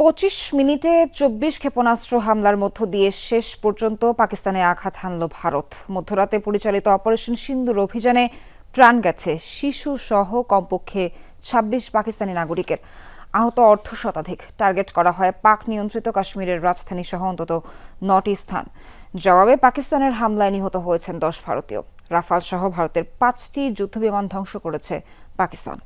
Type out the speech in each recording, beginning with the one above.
25 মিনিটে 24 ক্ষেপণাস্ত্র হামলার মধ্য দিয়ে শেষ পর্যন্ত পাকিস্তানে আঘাত হানল ভারত। মধ্যরাতে পরিচালিত অপারেশন সিন্দুর অভিযানে প্রাণ গেছে শিশু সহ কমপক্ষে 26 পাকিস্তানি নাগরিকের। আহত অর্ধশতাধিক। টার্গেট করা হয় পাক নিয়ন্ত্রিত কাশ্মীরের রাজধানী সহ অন্তত 9টি স্থান। জবাবে পাকিস্তানের হামলায় নিহত হয়েছেন 10 ভারতীয়। রাফাল সহ ভারতের 5টি যুদ্ধবিমান ধ্বংস করেছে পাকিস্তান।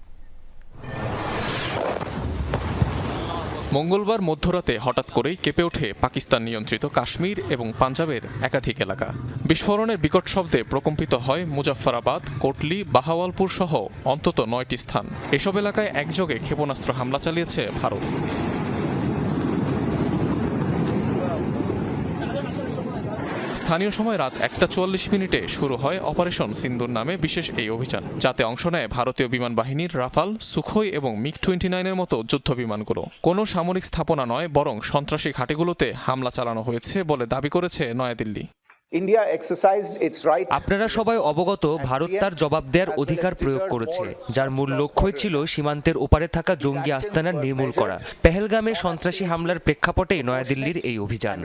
মঙ্গলবার মধ্যরাতে হঠাৎ করেই কেঁপে ওঠে পাকিস্তান নিয়ন্ত্রিত কাশ্মীর এবং পাঞ্জাবের একাধিক এলাকা। বিস্ফোরণের বিকট শব্দে প্রকম্পিত হয় মুজাফফরাবাদ, কোটলি, বাহাওয়ালপুর সহ অন্তত 9টি স্থান। এসব এলাকায় একযোগে ক্ষেপণাস্ত্র হামলা চালিয়েছে ভারত। স্থানীয় সময় রাত 1:44 শুরু হয় অপারেশন সিন্দুর নামে বিশেষ এই অভিযান, যাতে অংশ নেয় ভারতীয় বিমান বাহিনীর রাফাল, সুখোই এবং মিগ-29-এর মতো যুদ্ধ বিমানগুলো। কোনো সামরিক স্থাপনা নয়, বরং সন্ত্রাসী ঘাঁটিগুলোতে হামলা চালানো হয়েছে বলে দাবি করেছে নয়াদিল্লি। আপনারা সবাই অবগত, ভারত তার জবাব দেওয়ার অধিকার প্রয়োগ করেছে, যার মূল লক্ষ্যই ছিল সীমান্তের ওপারে থাকা জঙ্গি আস্তানা নির্মূল করা। পেহেলগামে সন্ত্রাসী হামলার প্রেক্ষাপটেই নয়াদিল্লির এই অভিযান।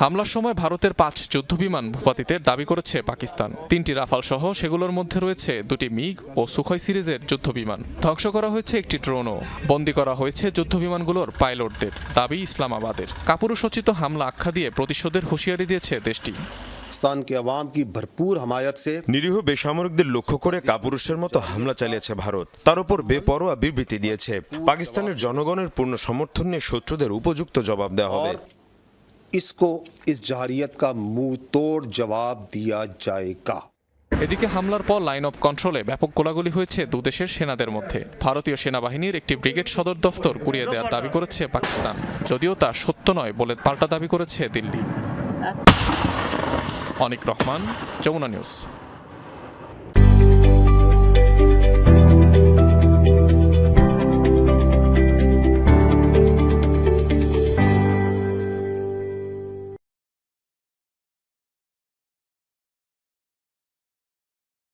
হামলার সময় ভারতের 5 যুদ্ধবিমান ভূপাতিতের দাবি করেছে পাকিস্তান। 3টি রাফাল সহ সেগুলোর মধ্যে রয়েছে 2টি মিগ ও সুখোই সিরিজের যুদ্ধবিমান। ধ্বংস করা হয়েছে একটি ড্রোনও। বন্দী করা হয়েছে যুদ্ধবিমানগুলোর পাইলটদের। দাবি ইসলামাবাদের। কাপুরুষোচিত হামলা আখ্যা দিয়ে প্রতিশোধের হুঁশিয়ারি দিয়েছে দেশটি। নিরীহ বেসামরিকদের লক্ষ্য করে কাপুরুষের মতো হামলা চালিয়েছে ভারত। তার উপর বেপরোয়া বিবৃতি দিয়েছে। পাকিস্তানের জনগণের পূর্ণ সমর্থন নিয়ে শত্রুদের উপযুক্ত জবাব দেওয়া হবে। এদিকে হামলার পর লাইন অফ কন্ট্রোলে ব্যাপক গোলাগুলি হয়েছে দুদেশের সেনাদের মধ্যে। ভারতীয় সেনাবাহিনীর একটি ব্রিগেড সদর দফতর গুঁড়িয়ে দেওয়ার দাবি করেছে পাকিস্তান, যদিও তা সত্য নয় বলে পাল্টা দাবি করেছে দিল্লি। অনিক রহমান, যমুনা নিউজ।